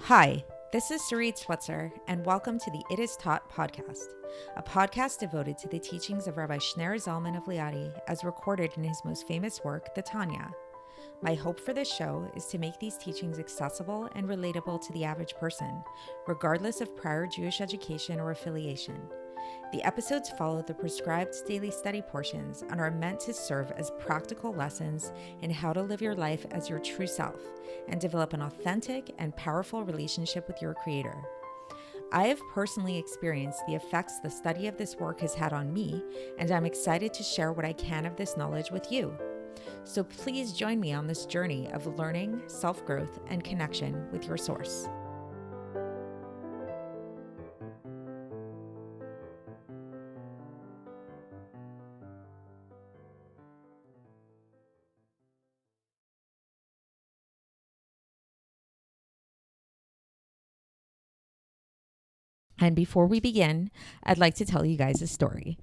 Hi, this is Sarit Switzer, and welcome to the It Is Taught podcast, a podcast devoted to the teachings of Rabbi Shneur Zalman of Liadi as recorded in his most famous work, the Tanya. My hope for this show is to make these teachings accessible and relatable to the average person, regardless of prior Jewish education or affiliation. The episodes follow the prescribed daily study portions and are meant to serve as practical lessons in how to live your life as your true self and develop an authentic and powerful relationship with your Creator. I have personally experienced the effects the study of this work has had on me, and I'm excited to share what I can of this knowledge with you. So please join me on this journey of learning, self-growth, and connection with your source. And before we begin, I'd like to tell you guys a story.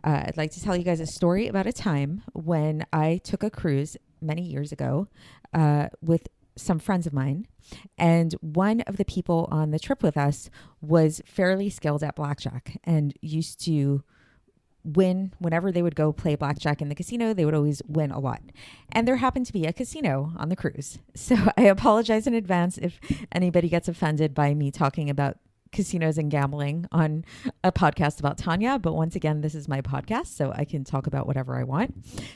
I'd like to tell you guys a story about a time when I took a cruise many years ago with some friends of mine. And one of the people on the trip with us was fairly skilled at blackjack and used to win whenever they would go play blackjack in the casino. They would always win a lot. And there happened to be a casino on the cruise. So I apologize in advance if anybody gets offended by me talking about casinos and gambling on a podcast about Tanya. But once again, this is my podcast, so I can talk about whatever I want.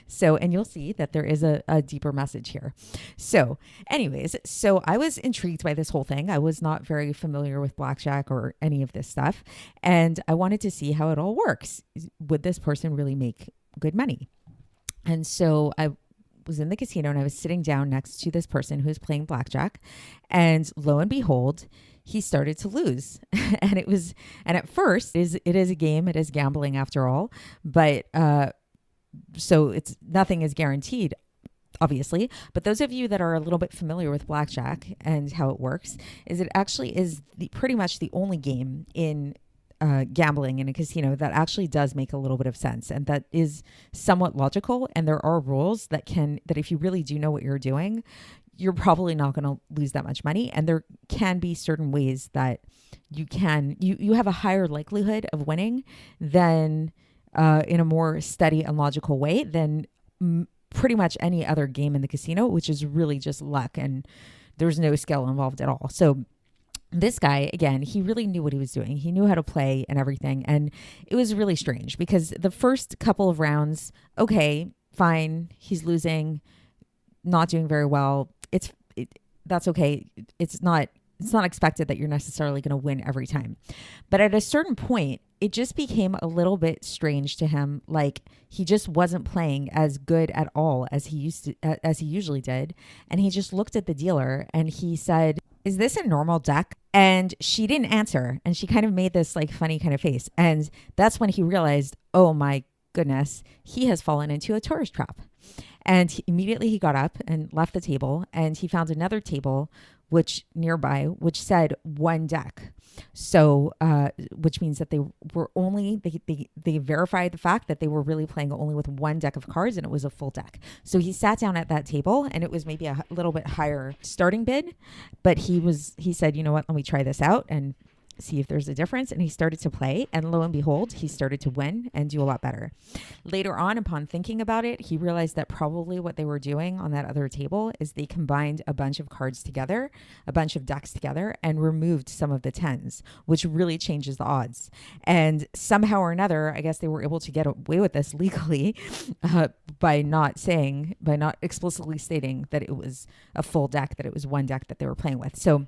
So, and you'll see that there is a deeper message here. So anyways, so I was intrigued by this whole thing. I was not very familiar with blackjack or any of this stuff. And I wanted to see how it all works. Would this person really make good money? And so I was in the casino and I was sitting down next to this person who was playing blackjack. And lo and behold, he started to lose. And at first it is a game, it is gambling after all, but so nothing is guaranteed, obviously. But those of you that are a little bit familiar with blackjack and how it works, is it actually is pretty much the only game in gambling in a casino that actually does make a little bit of sense and that is somewhat logical. And there are rules that if you really do know what you're doing, you're probably not going to lose that much money. And there can be certain ways that you have a higher likelihood of winning than in a more steady and logical way than pretty much any other game in the casino, which is really just luck and there's no skill involved at all. So this guy, again, he really knew what he was doing. He knew how to play and everything. And it was really strange because the first couple of rounds, okay, fine, he's losing, not doing very well. That's okay. It's not expected that you're necessarily going to win every time. But at a certain point, it just became a little bit strange to him. Like he just wasn't playing as good at all as he usually did. And he just looked at the dealer and he said, "Is this a normal deck?" And she didn't answer. And she kind of made this like funny kind of face. And that's when he realized, oh my goodness, he has fallen into a tourist trap. And immediately he got up and left the table and he found another table which said one deck. So, which means that they were they verified the fact that they were really playing only with one deck of cards and it was a full deck. So he sat down at that table and it was maybe a little bit higher starting bid, but he said, you know what, let me try this out and see if there's a difference. And he started to play and lo and behold, he started to win and do a lot better. Later on, upon thinking about it, he realized that probably what they were doing on that other table is they combined a bunch of cards together, a bunch of decks together and removed some of the tens, which really changes the odds. And somehow or another, I guess they were able to get away with this legally by not explicitly stating that it was a full deck, that it was one deck that they were playing with. So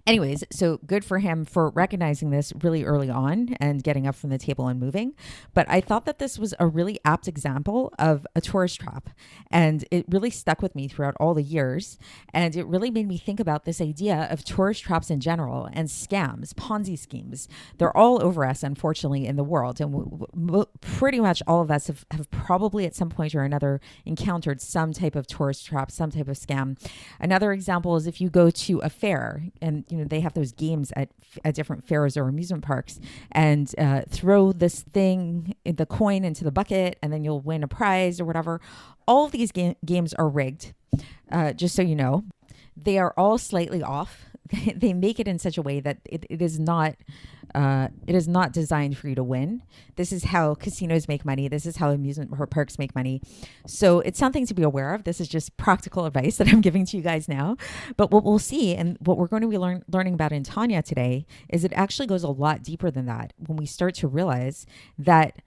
anyways, so good for him for recognizing this really early on and getting up from the table and moving. But I thought that this was a really apt example of a tourist trap. And it really stuck with me throughout all the years. And it really made me think about this idea of tourist traps in general and scams, Ponzi schemes. They're all over us, unfortunately, in the world. And pretty much all of us have probably at some point or another encountered some type of tourist trap, some type of scam. Another example is if you go to a fair and they have those games at different fairs or amusement parks and throw this thing, the coin into the bucket and then you'll win a prize or whatever. All of these games are rigged, just so you know. They are all slightly off. they make it in such a way that it is not designed for you to win. This is how casinos make money. This is how amusement parks make money. So it's something to be aware of. This is just practical advice that I'm giving to you guys now. But what we'll see, and what we're going to be learning about in Tanya today, is it actually goes a lot deeper than that when we start to realize that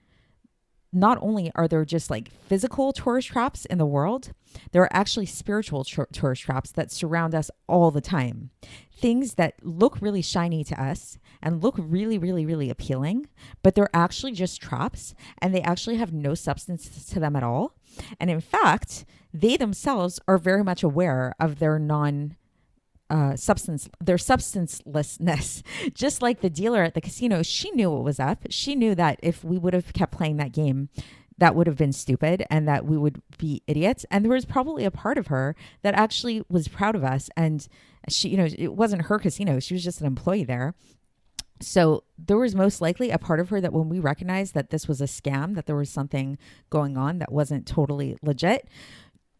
not only are there just like physical tourist traps in the world, there are actually spiritual tourist traps that surround us all the time. Things that look really shiny to us and look really, really, really appealing, but they're actually just traps, and they actually have no substance to them at all. And in fact, they themselves are very much aware of their substancelessness. Just like the dealer at the casino, she knew what was up. She knew that if we would have kept playing that game, that would have been stupid and that we would be idiots. And there was probably a part of her that actually was proud of us. And she, it wasn't her casino. She was just an employee there. So there was most likely a part of her that when we recognized that this was a scam, that there was something going on that wasn't totally legit,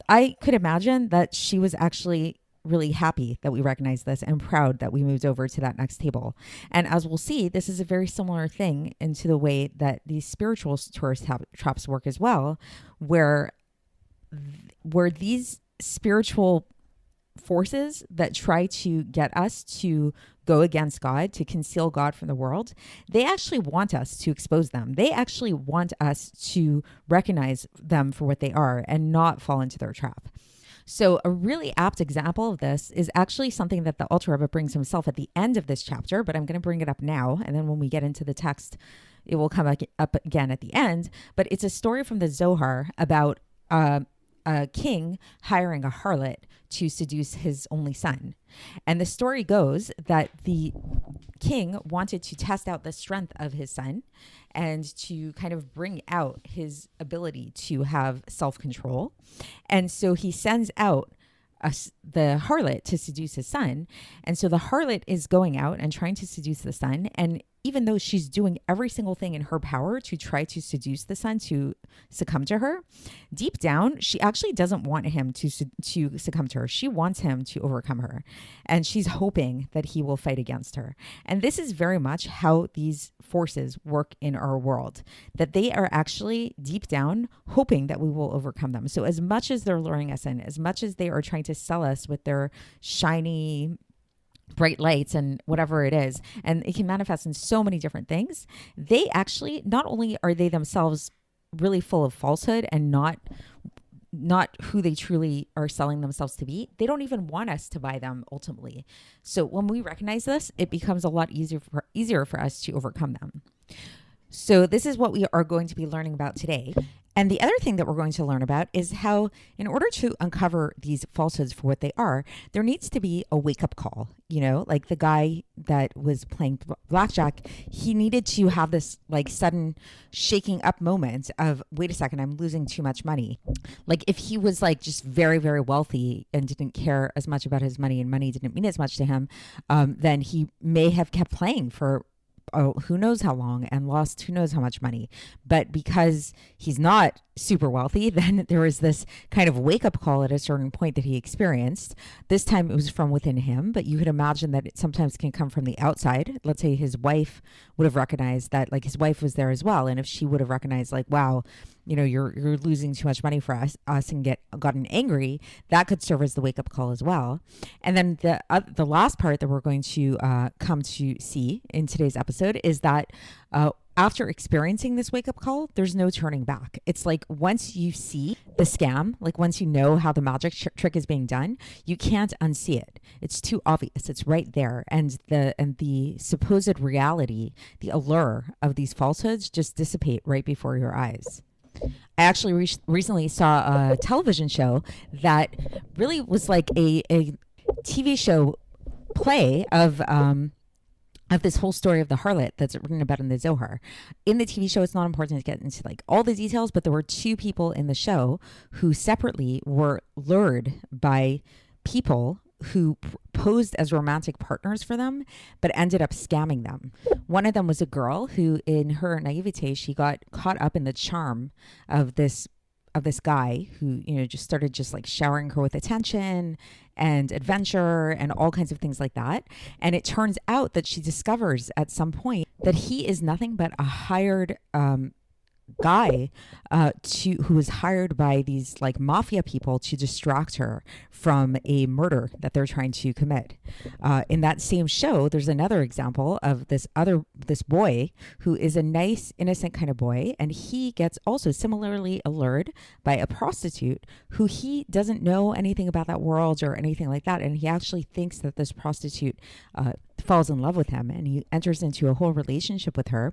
I could imagine that she was actually really happy that we recognized this and proud that we moved over to that next table. And as we'll see, this is a very similar thing into the way that these spiritual tourist traps work as well, where these spiritual forces that try to get us to go against God, to conceal God from the world, they actually want us to expose them. They actually want us to recognize them for what they are and not fall into their trap. So a really apt example of this is actually something that the Alter Rebbe brings himself at the end of this chapter, but I'm going to bring it up now. And then when we get into the text, it will come up again at the end. But it's a story from the Zohar about a king hiring a harlot to seduce his only son. And the story goes that the king wanted to test out the strength of his son and to kind of bring out his ability to have self-control. And so he sends out the harlot to seduce his son. And so the harlot is going out and trying to seduce the son. And even though she's doing every single thing in her power to try to seduce the son to succumb to her, deep down, she actually doesn't want him to succumb to her. She wants him to overcome her. And she's hoping that he will fight against her. And this is very much how these forces work in our world, that they are actually deep down hoping that we will overcome them. So as much as they're luring us in, as much as they are trying to sell us with their shiny bright lights and whatever it is, and it can manifest in so many different things, they actually, not only are they themselves really full of falsehood and not who they truly are selling themselves to be, they don't even want us to buy them ultimately. So when we recognize this, it becomes a lot easier for us to overcome them. So this is what we are going to be learning about today. And the other thing that we're going to learn about is how, in order to uncover these falsehoods for what they are, there needs to be a wake-up call. Like the guy that was playing blackjack, he needed to have this like sudden shaking up moment of, wait a second, I'm losing too much money. Like if he was like just very, very wealthy and didn't care as much about his money and money didn't mean as much to him, then he may have kept playing for who knows how long and lost who knows how much money. But because he's not super wealthy, then there was this kind of wake-up call at a certain point that he experienced. This time it was from within him, but you could imagine that it sometimes can come from the outside. Let's say his wife would have recognized that, like his wife was there as well, and if she would have recognized like, wow, you're losing too much money for us and gotten angry, that could serve as the wake-up call as well. And then the last part that we're going to come to see in today's episode is that after experiencing this wake-up call, there's no turning back. It's like once you see the scam, like once you know how the magic trick is being done, you can't unsee it. It's too obvious. It's right there. And the supposed reality, the allure of these falsehoods just dissipate right before your eyes. I actually recently saw a television show that really was like a TV show play of this whole story of the harlot that's written about in the Zohar. In the TV show, it's not important to get into like all the details, but there were two people in the show who separately were lured by people who posed as romantic partners for them, but ended up scamming them. One of them was a girl who, in her naivete, she got caught up in the charm of this this guy who, just started just like showering her with attention and adventure and all kinds of things like that. And it turns out that she discovers at some point that he is nothing but a hired guy who was hired by these like mafia people to distract her from a murder that they're trying to commit. In that same show, there's another example of this boy who is a nice, innocent kind of boy, and he gets also similarly allured by a prostitute who he doesn't know anything about that world or anything like that, and he actually thinks that this prostitute falls in love with him, and he enters into a whole relationship with her,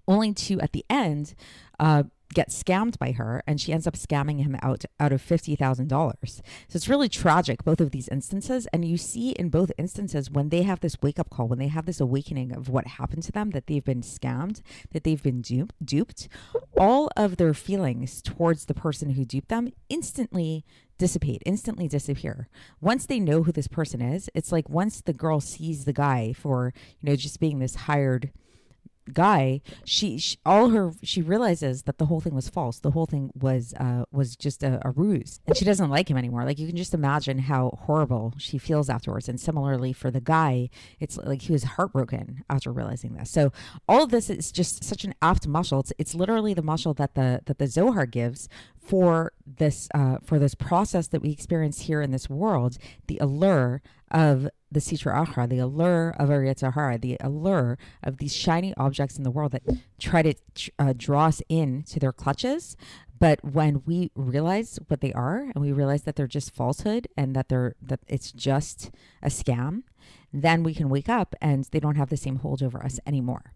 only to at the end get scammed by her, and she ends up scamming him out of $50,000. So it's really tragic, both of these instances. And you see in both instances when they have this wake up call, when they have this awakening of what happened to them, that they've been scammed, that they've been duped, all of their feelings towards the person who duped them instantly disappear. Once they know who this person is, it's like once the girl sees the guy for, just being this hired guy, she realizes that the whole thing was false. The whole thing was just a ruse, and she doesn't like him anymore. Like, you can just imagine how horrible she feels afterwards. And similarly for the guy, it's like he was heartbroken after realizing this. So all of this is just such an apt mashal. It's literally the mashal that the Zohar gives for this process that we experience here in this world, the allure of the Sitra Achra, the allure of a Yetzer Hara, the allure of these shiny objects in the world that try to draw us into their clutches. But when we realize what they are, and we realize that they're just falsehood, and that it's just a scam, then we can wake up and they don't have the same hold over us anymore.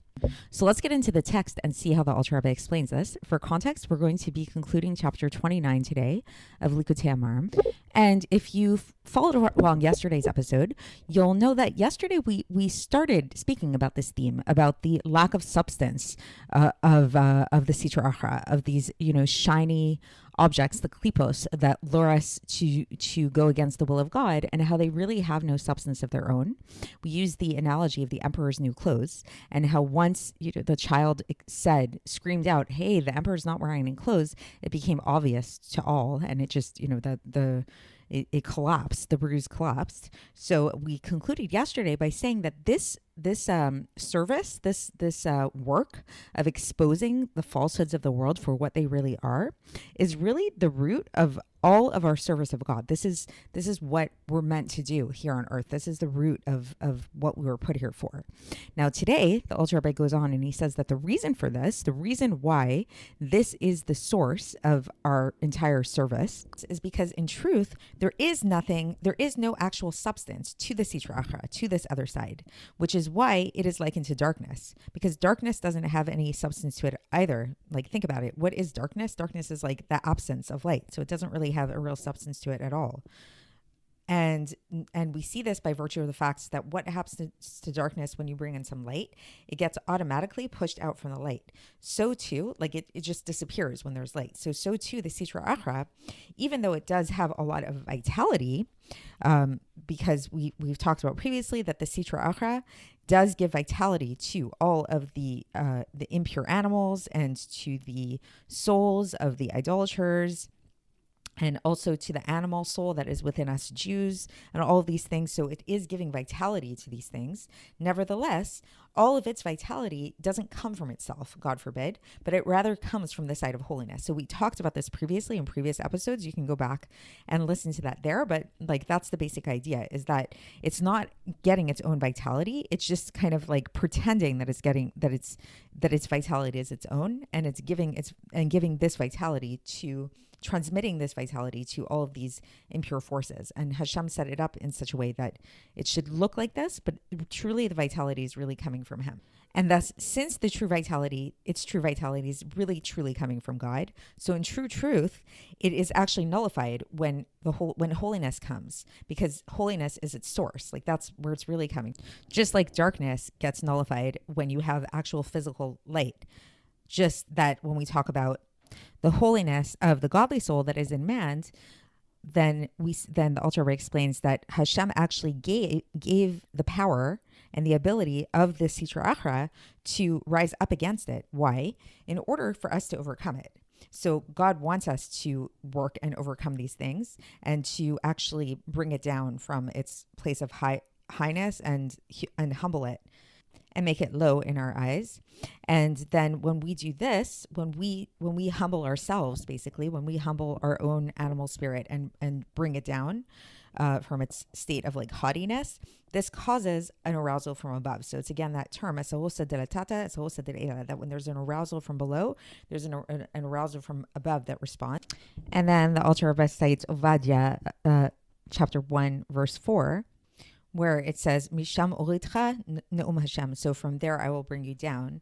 So let's get into the text and see how the Alter Rebbe explains this. For context, we're going to be concluding chapter 29 today of Likkutei Amarim. And if you followed along yesterday's episode, you'll know that yesterday we started speaking about this theme, about the lack of substance of the Sitra Achra, of these shiny objects, the klipos, that lure us to go against the will of God, and how they really have no substance of their own. We use the analogy of the emperor's new clothes, and how once the child screamed out, "Hey, the emperor's not wearing any clothes," it became obvious to all, and it just it collapsed. The bruise collapsed. So we concluded yesterday by saying that this service, this work of exposing the falsehoods of the world for what they really are, is really the root of all of our service of God. This is what we're meant to do here on earth. This is the root of what we were put here for. Now today, the Alter Rebbe goes on and he says that the reason for this, the reason why this is the source of our entire service, is because in truth, there is no actual substance to the Sitra Achra, to this other side, which is why it is likened to darkness, because darkness doesn't have any substance to it either. Like, think about it. What is darkness? Darkness is like the absence of light. So it doesn't really have a real substance to it at all. And we see this by virtue of the fact that what happens to darkness when you bring in some light, it gets automatically pushed out from the light. So too, like it just disappears when there's light. So too, the Sitra Achra, even though it does have a lot of vitality, because we've talked about previously that the Sitra Achra does give vitality to all of the impure animals and to the souls of the idolaters, and also to the animal soul that is within us Jews, and all of these things. So it is giving vitality to these things. Nevertheless, all of its vitality doesn't come from itself, God forbid, but it rather comes from the side of holiness. So we talked about this previously in previous episodes. You can go back and listen to that there. But like, that's the basic idea, is that it's not getting its own vitality. It's just kind of like pretending that it's getting, that its vitality is its own, and it's giving this vitality to, transmitting this vitality to all of these impure forces. And Hashem set it up in such a way that it should look like this, but truly the vitality is really coming from Him. And thus, since its true vitality is really truly coming from God, so in true truth, it is actually nullified when holiness comes, because holiness is its source. Like, that's where it's really coming. Just like darkness gets nullified when you have actual physical light. Just that when we talk about the holiness of the godly soul that is in man, then the Alter Rebbe explains that Hashem actually gave the power and the ability of the Sitra Achra to rise up against it. Why? In order for us to overcome it. So God wants us to work and overcome these things and to actually bring it down from its place of highness and humble it and make it low in our eyes. And then when we do this, when we humble ourselves, basically, when we humble our own animal spirit and bring it down from its state of like haughtiness, this causes an arousal from above. So it's again that term, that when there's an arousal from below, there's an arousal from above that responds. And then the Alter Rebbe cites Ovadia, chapter 1, verse 4, where it says, Misham oritcha ne'um Hashem. So from there I will bring you down,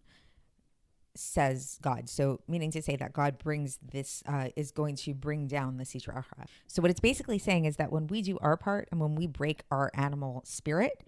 says God. So meaning to say that God brings this, is going to bring down the Sitra Achra. So what it's basically saying is that when we do our part and when we break our animal spirit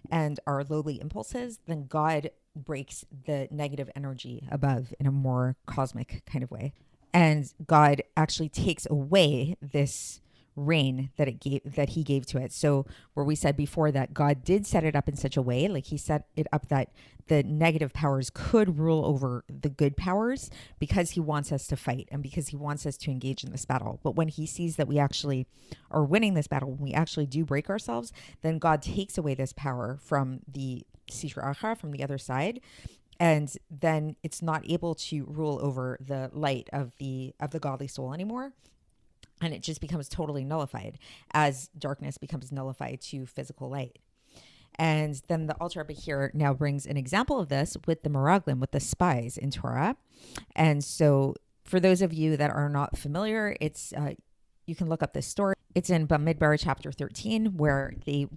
and our lowly impulses, then God breaks the negative energy above in a more cosmic kind of way. And God actually takes away this reign that he gave to it. So where we said before that God did set it up in such a way, like he set it up that the negative powers could rule over the good powers because he wants us to fight and because he wants us to engage in this battle. But when he sees that we actually are winning this battle, when we actually do break ourselves, then God takes away this power from the Sitra Achra, from the other side. And then it's not able to rule over the light of the godly soul anymore. And it just becomes totally nullified as darkness becomes nullified to physical light. And then the Alter Rebbe here now brings an example of this with the Meraglim, with the spies in Torah. And so for those of you that are not familiar, it's you can look up this story. It's in Bamidbar chapter 13, where the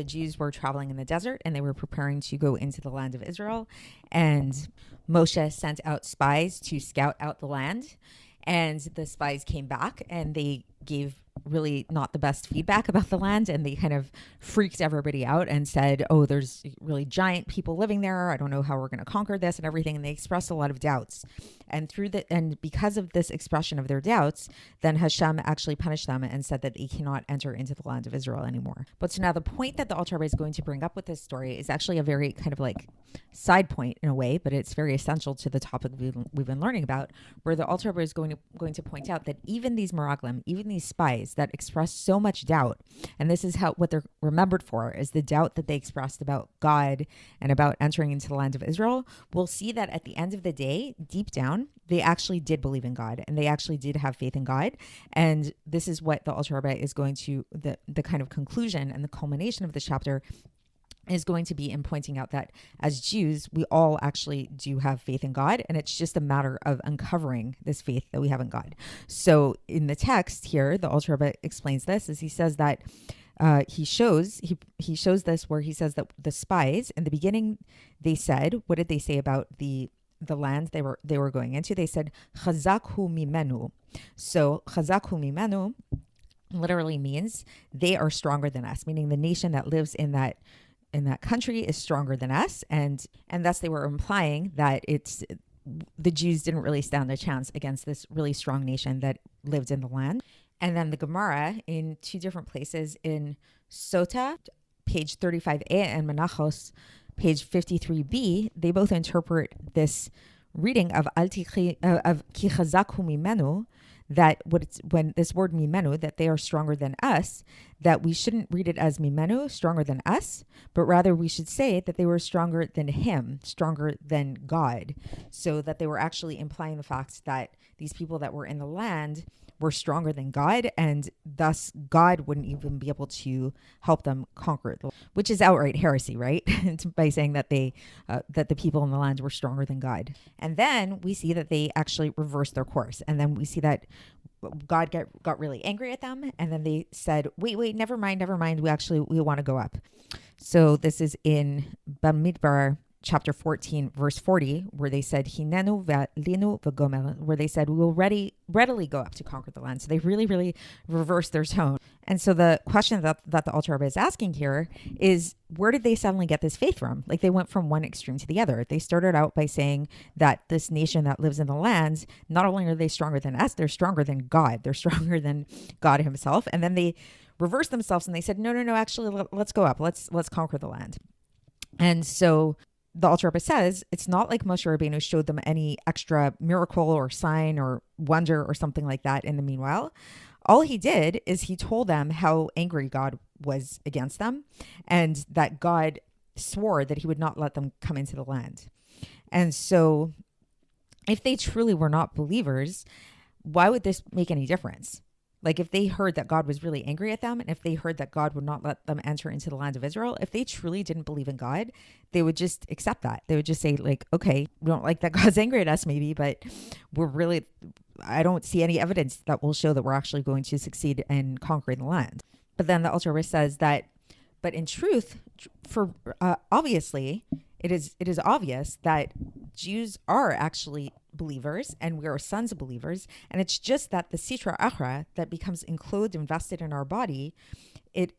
Jews were traveling in the desert and they were preparing to go into the land of Israel. And Moshe sent out spies to scout out the land. And the spies came back and they gave really not the best feedback about the land, and they kind of freaked everybody out and said, oh, there's really giant people living there. I don't know how we're going to conquer this and everything. And they expressed a lot of doubts. And because of this expression of their doubts, then Hashem actually punished them and said that they cannot enter into the land of Israel anymore. But so now the point that the Alter Rebbe is going to bring up with this story is actually a very kind of like side point in a way, but it's very essential to the topic we've been learning about, where the Alter Rebbe is going to point out that even these Meraglim, even these spies that express so much doubt, and this is what they're remembered for, is the doubt that they expressed about God and about entering into the land of Israel, we'll see that at the end of the day, deep down, they actually did believe in God and they actually did have faith in God. And this is what the Alter Rebbe is going to, the kind of conclusion and the culmination of the chapter is going to be in pointing out that as Jews, we all actually do have faith in God, and it's just a matter of uncovering this faith that we have in God. So in the text here, the Alter Rebbe explains this as he says that he shows this where he says that the spies in the beginning, they said, what did they say about the land they were going into? They said chazak hu mimenu. So chazak hu mimenu literally means they are stronger than us, meaning the nation that lives in that country is stronger than us, and thus they were implying that the Jews didn't really stand a chance against this really strong nation that lived in the land. And then the Gemara in two different places in Sota, page 35a, and Menachos, page 53b, they both interpret this reading of ki chazak hu mimenu, that when this word mimenu, that they are stronger than us, that we shouldn't read it as mimenu, stronger than us, but rather we should say that they were stronger than him, stronger than God. So that they were actually implying the fact that these people that were in the land were stronger than God, and thus God wouldn't even be able to help them conquer it, which is outright heresy, right? By saying that that the people in the land were stronger than God. And then we see that they actually reversed their course, and then we see that God got really angry at them, and then they said, wait, never mind, we want to go up. So this is in Bamidbar chapter 14, verse 40, where they said, Hinenu v'linu v'gomer, where they said, we will readily go up to conquer the land. So they really, really reversed their tone. And so the question that the Alter Rebbe is asking here is, where did they suddenly get this faith from? Like, they went from one extreme to the other. They started out by saying that this nation that lives in the land, not only are they stronger than us, they're stronger than God. They're stronger than God himself. And then they reversed themselves and they said, no, actually, let's go up. Let's conquer the land. And so the Alter Rebbe says it's not like Moshe Rabbeinu showed them any extra miracle or sign or wonder or something like that in the meanwhile. All he did is he told them how angry God was against them and that God swore that he would not let them come into the land. And so if they truly were not believers, why would this make any difference? Like if they heard that God was really angry at them, and if they heard that God would not let them enter into the land of Israel, if they truly didn't believe in God, they would just accept that. They would just say like, okay, we don't like that God's angry at us maybe, but I don't see any evidence that will show that we're actually going to succeed in conquering the land. But then the Alter Rebbe says that, but in truth, for obviously, it is obvious that Jews are actually believers and we are sons of believers. And it's just that the Sitra Achra that becomes enclosed and vested in our body, it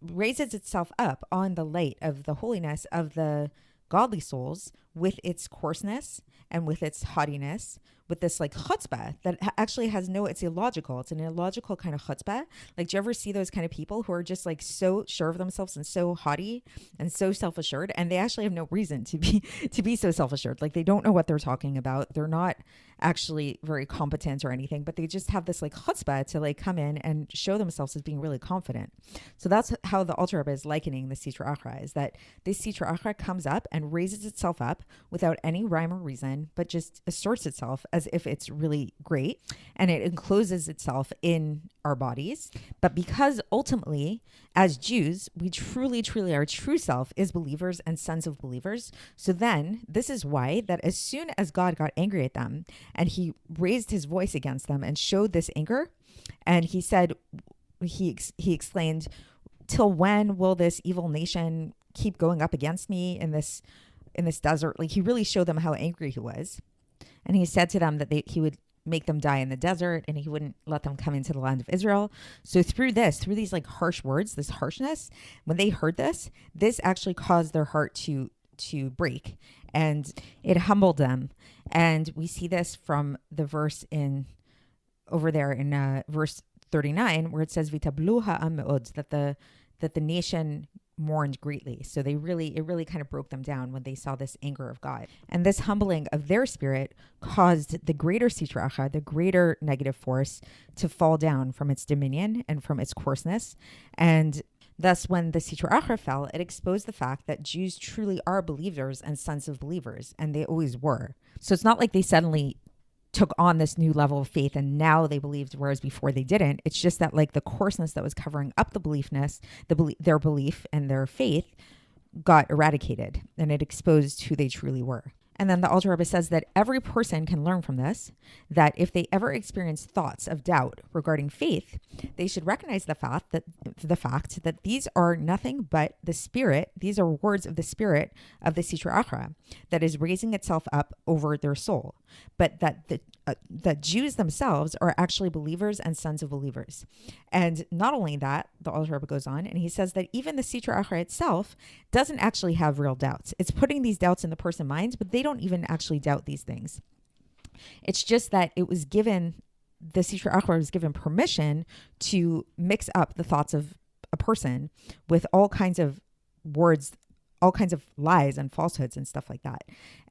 raises itself up on the light of the holiness of the godly souls with its coarseness and with its haughtiness, with this like chutzpah that actually has it's illogical. It's an illogical kind of chutzpah. Like, do you ever see those kind of people who are just like so sure of themselves and so haughty and so self-assured, and they actually have no reason to be so self-assured. Like, they don't know what they're talking about. They're not actually very competent or anything, but they just have this like chutzpah to like come in and show themselves as being really confident. So that's how the Alter Rebbe is likening the Sitra Achra, is that this Sitra Achra comes up and raises itself up without any rhyme or reason, but just asserts itself as if it's really great, and it encloses itself in our bodies. But because ultimately, as Jews, we truly, truly, our true self is believers and sons of believers. So then this is why that as soon as God got angry at them and he raised his voice against them and showed this anger, and he said, he explained, till when will this evil nation keep going up against me in this desert? Like, he really showed them how angry he was. And he said to them that he would make them die in the desert and he wouldn't let them come into the land of Israel. So through these like harsh words, this harshness, when they heard this actually caused their heart to break, and it humbled them. And we see this from the verse over there in verse 39, where it says Vitablu ha'am me'od, that the nation mourned greatly. So it really kind of broke them down when they saw this anger of God. And this humbling of their spirit caused the greater Sitra Achra, the greater negative force, to fall down from its dominion and from its coarseness. And thus, when the Sitra Achra fell, it exposed the fact that Jews truly are believers and sons of believers, and they always were. So it's not like they suddenly took on this new level of faith and now they believed, whereas before they didn't. It's just that like the coarseness that was covering up the their belief and their faith got eradicated, and it exposed who they truly were. And then the Alter Rebbe says that every person can learn from this, that if they ever experience thoughts of doubt regarding faith, they should recognize the fact that these are nothing but the spirit. These are words of the spirit of the Sitra Achra that is raising itself up over their soul, but that Jews themselves are actually believers and sons of believers. And not only that, the Alter Rebbe goes on and he says that even the Sitra Achra itself doesn't actually have real doubts. It's putting these doubts in the person's minds, but they don't even actually doubt these things. It's just that the Sitra Achra was given permission to mix up the thoughts of a person with all kinds of words, all kinds of lies and falsehoods and stuff like that,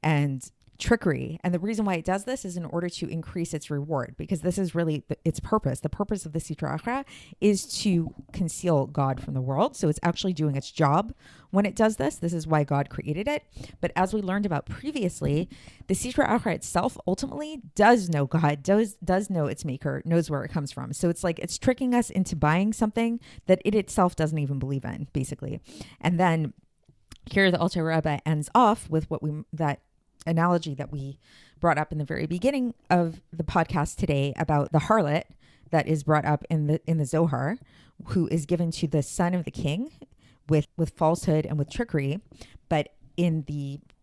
and trickery. And the reason why it does this is in order to increase its reward, because this is really its purpose. The purpose of the Sitra Achra is to conceal God from the world. So it's actually doing its job when it does this. This is why God created it. But as we learned about previously, the Sitra Achra itself ultimately does know God, does know its maker, knows where it comes from. So it's like it's tricking us into buying something that it itself doesn't even believe in, basically. And then here the Alter Rebbe ends off with that analogy that we brought up in the very beginning of the podcast today about the harlot that is brought up in the Zohar, who is given to the son of the king with falsehood and with trickery, but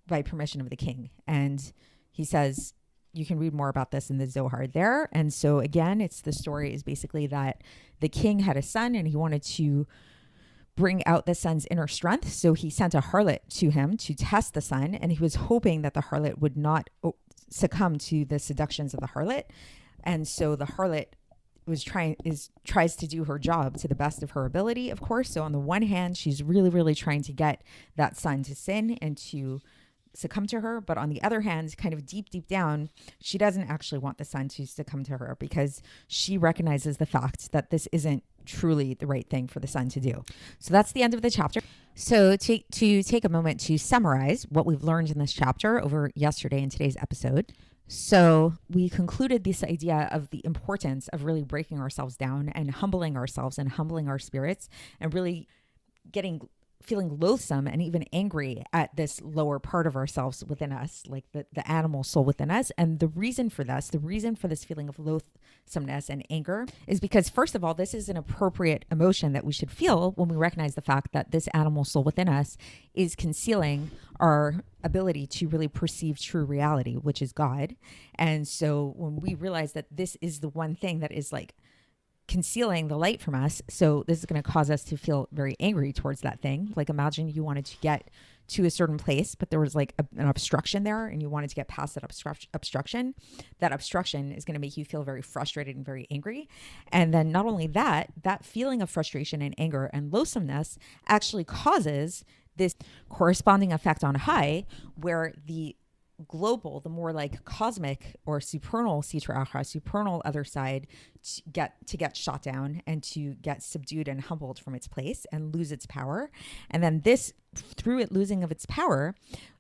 by permission of the king. And he says, you can read more about this in the Zohar there. And so again, the story is basically that the king had a son and he wanted to bring out the son's inner strength. So he sent a harlot to him to test the son, and he was hoping that the harlot would not succumb to the seductions of the harlot. And so the harlot tries to do her job to the best of her ability, of course. So on the one hand, she's really, really trying to get that son to sin and to succumb to her. But on the other hand, kind of deep down, she doesn't actually want the sun to succumb to her because she recognizes the fact that this isn't truly the right thing for the sun to do. So that's the end of the chapter. So to take a moment to summarize what we've learned in this chapter over yesterday and today's episode. So we concluded this idea of the importance of really breaking ourselves down and humbling ourselves and humbling our spirits and really feeling loathsome and even angry at this lower part of ourselves within us, like the animal soul within us. And the reason for this feeling of loathsomeness and anger is because, first of all, this is an appropriate emotion that we should feel when we recognize the fact that this animal soul within us is concealing our ability to really perceive true reality, which is God. And so when we realize that this is the one thing that is like concealing the light from us, so this is going to cause us to feel very angry towards that thing. Like imagine you wanted to get to a certain place, but there was like an obstruction there and you wanted to get past that obstruction. That obstruction is going to make you feel very frustrated and very angry. And then not only that feeling of frustration and anger and loathsomeness actually causes this corresponding effect on high, where the global, the more like cosmic or supernal Sitra Achra, supernal other side, to get shot down and to get subdued and humbled from its place and lose its power. And then this, through it losing of its power,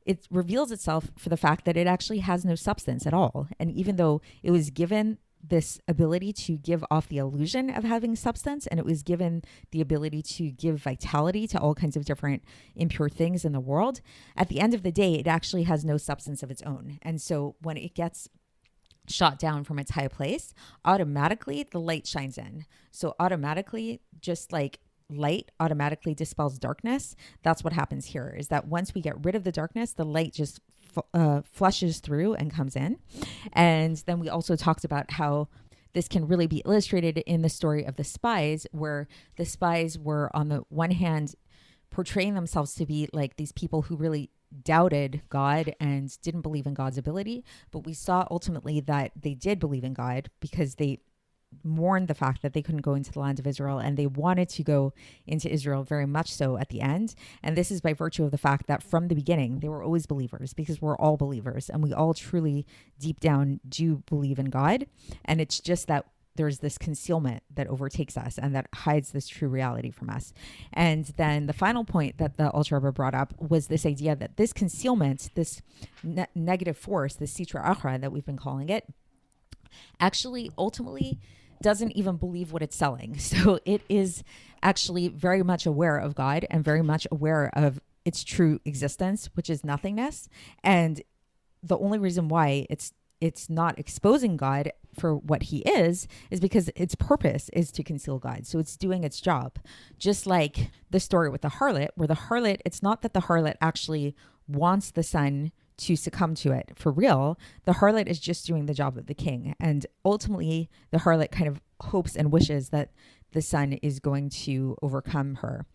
it reveals itself for the fact that it actually has no substance at all. And even though it was given this ability to give off the illusion of having substance, and it was given the ability to give vitality to all kinds of different impure things in the world, at the end of the day, it actually has no substance of its own. And so when it gets shot down from its high place, automatically the light shines in. So automatically, just like light automatically dispels darkness, that's what happens here, is that once we get rid of the darkness, the light just flushes through and comes in. And then we also talked about how this can really be illustrated in the story of the spies, where the spies were on the one hand portraying themselves to be like these people who really doubted God and didn't believe in God's ability. But we saw ultimately that they did believe in God because they mourned the fact that they couldn't go into the land of Israel, and they wanted to go into Israel very much so at the end. And this is by virtue of the fact that from the beginning, they were always believers, because we're all believers and we all truly deep down do believe in God. And it's just that there's this concealment that overtakes us and that hides this true reality from us. And then the final point that the Alter Rebbe brought up was this idea that this concealment, this negative force, this Sitra Achra that we've been calling it, actually ultimately doesn't even believe what it's selling. So it is actually very much aware of God and very much aware of its true existence, which is nothingness. And the only reason why it's not exposing God for what he is because its purpose is to conceal God. So it's doing its job. Just like the story with the harlot, where the harlot, it's not that the harlot actually wants the sun to succumb to it for real. The harlot is just doing the job of the king. And ultimately, the harlot kind of hopes and wishes that the sun is going to overcome her.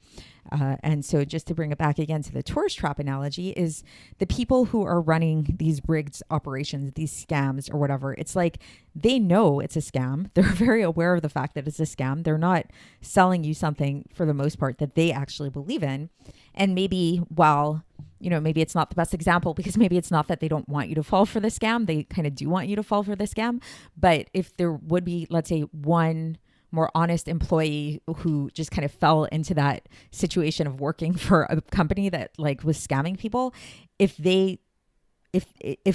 And so just to bring it back again to the tourist trap analogy, is the people who are running these rigged operations, these scams or whatever, it's like they know it's a scam. They're very aware of the fact that it's a scam. They're not selling you something for the most part that they actually believe in. And maybe while, maybe it's not the best example, because maybe it's not that they don't want you to fall for the scam. They kind of do want you to fall for the scam. But if there would be, let's say, one more honest employee who just kind of fell into that situation of working for a company that like was scamming people, if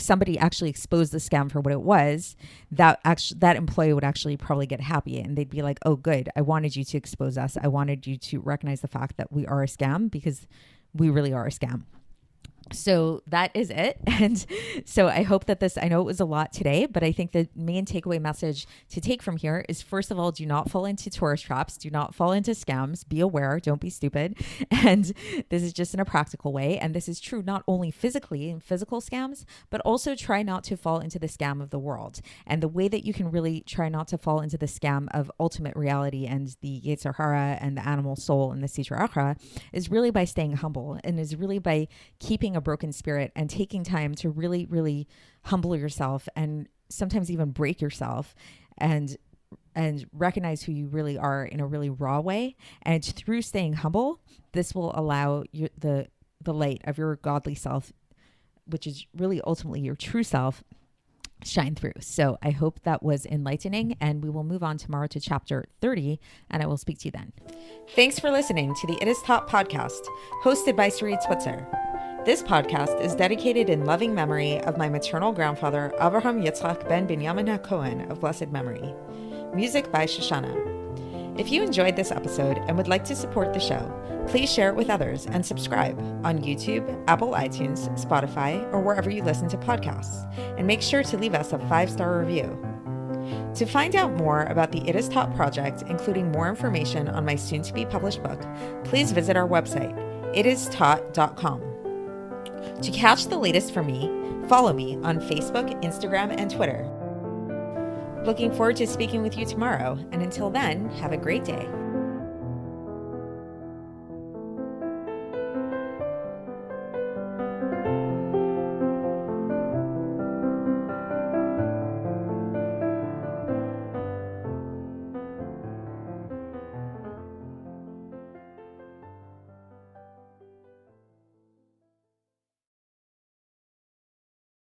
somebody actually exposed the scam for what it was, that employee would actually probably get happy, and they'd be like, oh, good, I wanted you to expose us. I wanted you to recognize the fact that we are a scam, because we really are a scam. So that is it. And so I hope that I know it was a lot today, but I think the main takeaway message to take from here is, first of all, do not fall into tourist traps. Do not fall into scams. Be aware. Don't be stupid. And this is just in a practical way. And this is true not only physically in physical scams, but also try not to fall into the scam of the world. And the way that you can really try not to fall into the scam of ultimate reality and the Yetzer Hara and the animal soul and the Sitra Achra is really by staying humble, and is really by keeping a broken spirit and taking time to really, really humble yourself, and sometimes even break yourself, and recognize who you really are in a really raw way. And through staying humble, this will allow you, the light of your godly self which is really ultimately your true self, shine through. So I hope that was enlightening, and we will move on tomorrow to chapter 30, and I will speak to you then. Thanks for listening to the It Is Taught podcast, hosted by Sarit Switzer. This podcast is dedicated in loving memory of my maternal grandfather, Avraham Yitzchak ben Binyamin HaKohen of blessed memory. Music by Shoshana. If you enjoyed this episode and would like to support the show, please share it with others and subscribe on YouTube, Apple iTunes, Spotify, or wherever you listen to podcasts. And make sure to leave us a 5-star review. To find out more about the It Is Taught project, including more information on my soon-to-be published book, please visit our website, itistaught.com. To catch the latest from me, follow me on Facebook, Instagram, and Twitter. Looking forward to speaking with you tomorrow, and until then, have a great day.